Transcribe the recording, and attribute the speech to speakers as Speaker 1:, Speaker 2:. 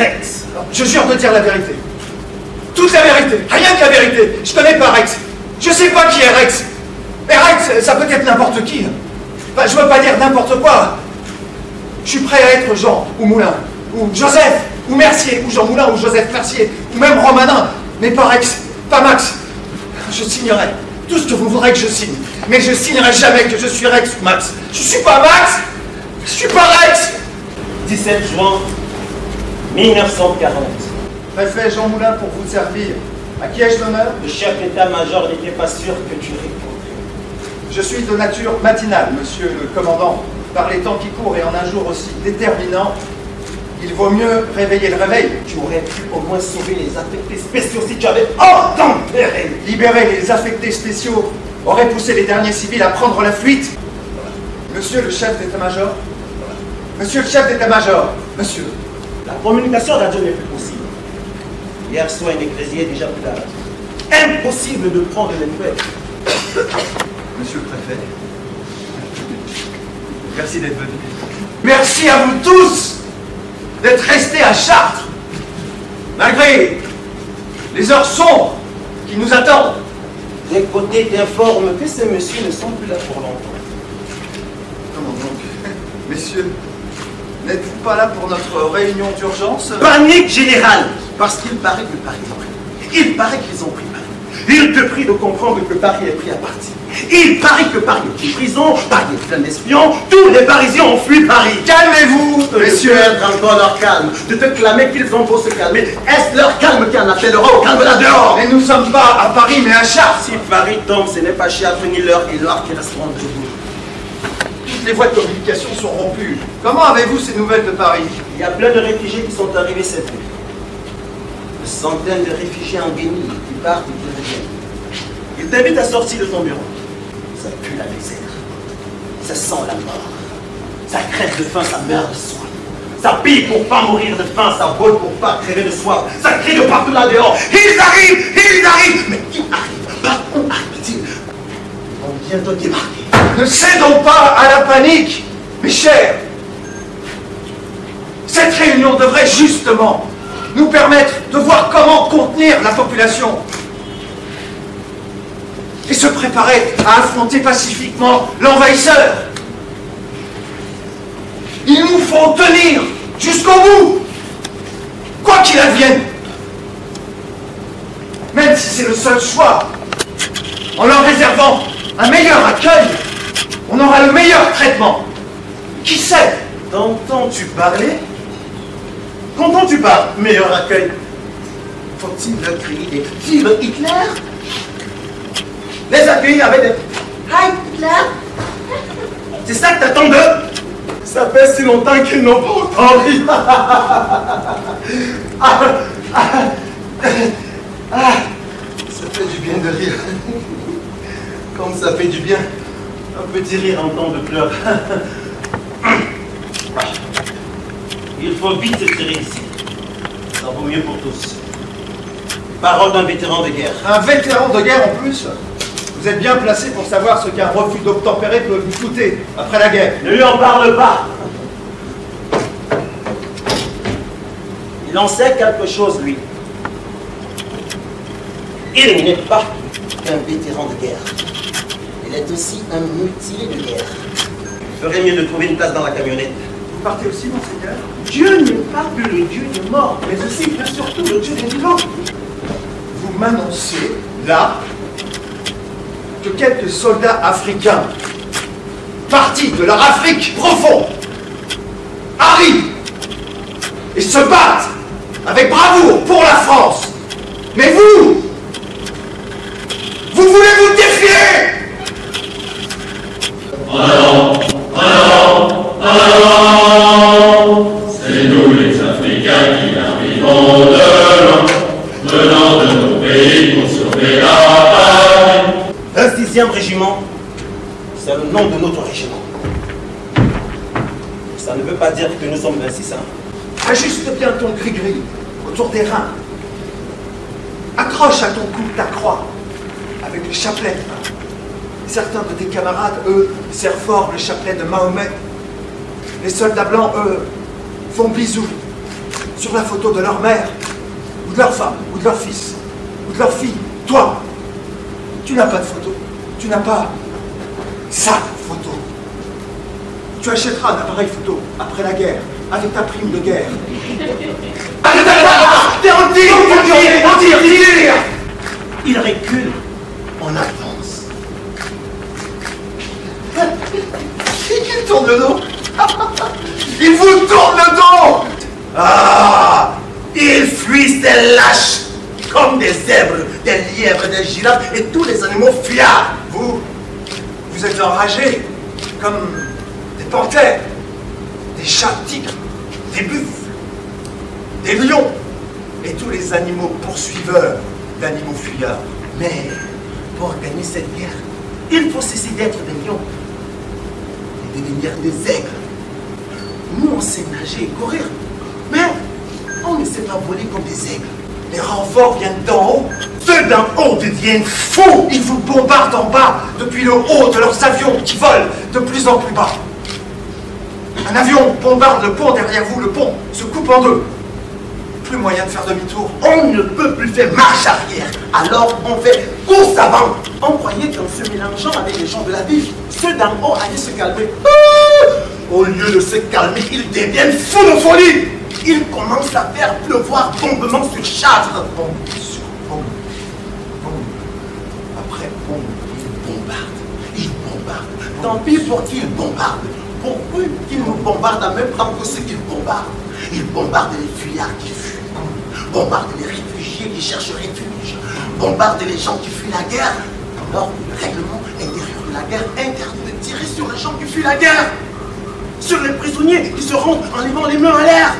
Speaker 1: Rex.
Speaker 2: Je jure de dire la vérité. Toute la vérité, rien que la vérité. Je connais pas Rex. Je sais pas qui est Rex. Et Rex, ça peut être n'importe qui. Enfin, je veux pas dire n'importe quoi. Je suis prêt à être Jean, ou Moulin, ou Joseph, ou Mercier, ou Jean Moulin, ou Joseph Mercier, ou même Romanin, mais pas Rex, pas Max. Je signerai tout ce que vous voudrez que je signe. Mais je signerai jamais que je suis Rex ou Max. Je suis pas Max. Je suis pas Rex.
Speaker 1: 17 juin 1940.
Speaker 2: Préfet Jean Moulin pour vous servir. À qui ai-je l'honneur?
Speaker 1: Le chef d'état-major n'était pas sûr que tu répondrais.
Speaker 2: Je suis de nature matinale, monsieur le commandant. Par les temps qui courent et en un jour aussi déterminant, il vaut mieux réveiller le réveil.
Speaker 1: Tu aurais pu au moins sauver les affectés spéciaux si tu avais obtempéré.
Speaker 2: Libérer les affectés spéciaux aurait poussé les derniers civils à prendre la fuite. Monsieur le chef d'état-major, monsieur le chef d'état-major, monsieur.
Speaker 1: La communication radio n'est plus possible. Hier soir, un ecclésier est déjà plus là. Impossible de prendre les nouvelles.
Speaker 2: Monsieur le préfet, merci d'être venu. Merci à vous tous d'être restés à Chartres, malgré les heures sombres qui nous attendent.
Speaker 1: D'un côté, t'informe que ces messieurs ne sont plus là pour longtemps.
Speaker 2: Comment donc? Messieurs, n'êtes-vous pas là pour notre réunion d'urgence?
Speaker 1: Panique générale. Parce qu'il paraît que Paris est pris. Il paraît qu'ils ont pris Paris. Il te prie de comprendre que Paris est pris à partie. Il paraît que Paris est une prison, Paris est plein d'espions, tous les Parisiens ont fui Paris.
Speaker 2: Calmez-vous, messieurs.
Speaker 1: Perdre encore leur calme, de te clamer qu'ils ont beau se calmer. Est-ce leur calme qui en appellera au calme là dehors?
Speaker 2: Mais nous ne sommes pas à Paris, mais à Chartres.
Speaker 1: Si Paris tombe, ce n'est pas Chartres ni l'heure et l'or qui resteront debout.
Speaker 2: Toutes les voies de communication sont rompues. Comment avez-vous ces nouvelles de Paris?
Speaker 1: Il y a plein de réfugiés qui sont arrivés cette nuit. Des centaines de réfugiés en guenilles qui partent et qui reviennent. Ils t'invitent à sortir de ton bureau. Ça pue la misère. Ça sent la mort. Ça crève de faim, ça meurt de soif. Ça pille pour pas mourir de faim, ça vole pour pas crever de soif. Ça crie de partout là dehors. Ils arrivent! Ils arrivent! Mais qui arrive? Par où arrive-t-il? Ils vont bientôt débarquer.
Speaker 2: Ne cédons pas à la panique, mes chers. Cette réunion devrait justement nous permettre de voir comment contenir la population et se préparer à affronter pacifiquement l'envahisseur. Il nous faut tenir jusqu'au bout, quoi qu'il advienne, même si c'est le seul choix. En leur réservant un meilleur accueil, on aura le meilleur traitement. Qui sait?
Speaker 1: T'entends-tu parler? Quand tu parles, meilleur accueil. Faut-il leur crier des vive Hitler? Les accueillir avec des Hi Hitler? C'est ça que t'attends d'eux? Ça fait si longtemps qu'ils n'ont pas entendu. Ça fait du bien de rire. Comme ça fait du bien. Un petit rire en temps de pleurs. Il faut vite se tirer ici. Ça vaut mieux pour tous. Parole d'un vétéran de guerre.
Speaker 2: Un vétéran de guerre en plus? Vous êtes bien placé pour savoir ce qu'un refus d'obtempérer peut vous coûter après la guerre.
Speaker 1: Ne lui en parle pas. Il en sait quelque chose, lui. Il n'est pas un vétéran de guerre. Il est aussi un mutilé de guerre. Il ferait mieux de trouver une place dans la camionnette.
Speaker 2: Vous partez aussi, monseigneur?
Speaker 1: Dieu n'est pas que le Dieu des morts, mais aussi et surtout le Dieu des vivants.
Speaker 2: Vous m'annoncez, là, que quelques soldats africains, partis de leur Afrique profonde, arrivent et se battent avec bravoure pour la France. Mais vous voulez vous défier?
Speaker 3: Oh non, oh non, oh non, c'est nous les Africains qui arrivons de loin, venant de nos pays pour sauver la patrie.
Speaker 1: Un 6e régiment, c'est le nom de notre régiment. Ça ne veut pas dire que nous sommes 26 ans.
Speaker 2: Ajuste bien ton gris-gris autour des reins. Accroche à ton cou ta croix avec le chapelet. Certains de tes camarades, eux, serrent fort le chapelet de Mahomet. Les soldats blancs, eux, font bisous. sur la photo de leur mère, ou de leur femme, ou de leur fils, ou de leur fille. Toi, tu n'as pas de photo. Tu n'as pas sa photo. Tu achèteras un appareil photo après la guerre, avec ta prime de guerre.
Speaker 1: Il recule en avance.
Speaker 2: Il tourne le dos. Il vous tourne le dos.
Speaker 1: Ah! Ils fuient ces lâches comme des zèbres, des lièvres, des girafes et tous les animaux fiards.
Speaker 2: Vous êtes enragés comme des panthères, des chats tigres, des buffles, des lions et tous les animaux poursuiveurs d'animaux fuyards.
Speaker 1: Mais pour gagner cette guerre, il faut cesser d'être des lions et devenir des aigles. Nous, on sait nager et courir, mais on ne sait pas voler comme des aigles.
Speaker 2: Les renforts viennent d'en haut.
Speaker 1: Ceux d'en haut deviennent fous.
Speaker 2: Ils vous bombardent en bas depuis le haut de leurs avions qui volent de plus en plus bas. Un avion bombarde le pont derrière vous, le pont se coupe en deux. Plus moyen de faire demi-tour.
Speaker 1: On ne peut plus faire marche arrière. Alors on fait course avant. On croyait qu'en se mélangeant avec les gens de la ville, ceux d'en haut allaient se calmer. Au lieu de se calmer, ils deviennent fous de folie. Ils commencent à faire pleuvoir bombement sur Chartres.
Speaker 2: Bombe sur bombe. Bombe. Après bombe.
Speaker 1: Ils bombardent. Tant pis pour qui ils bombardent. Pour eux, qu'ils nous bombardent à même temps que ceux qu'ils bombardent. Ils bombardent les fuyards qui fuient. Bombardent les réfugiés qui cherchent refuge. Bombardent les gens qui fuient la guerre. Alors, le règlement intérieur de la guerre interdit de tirer sur les gens qui fuient la guerre. Sur les prisonniers qui se rendent en levant les mains à l'air.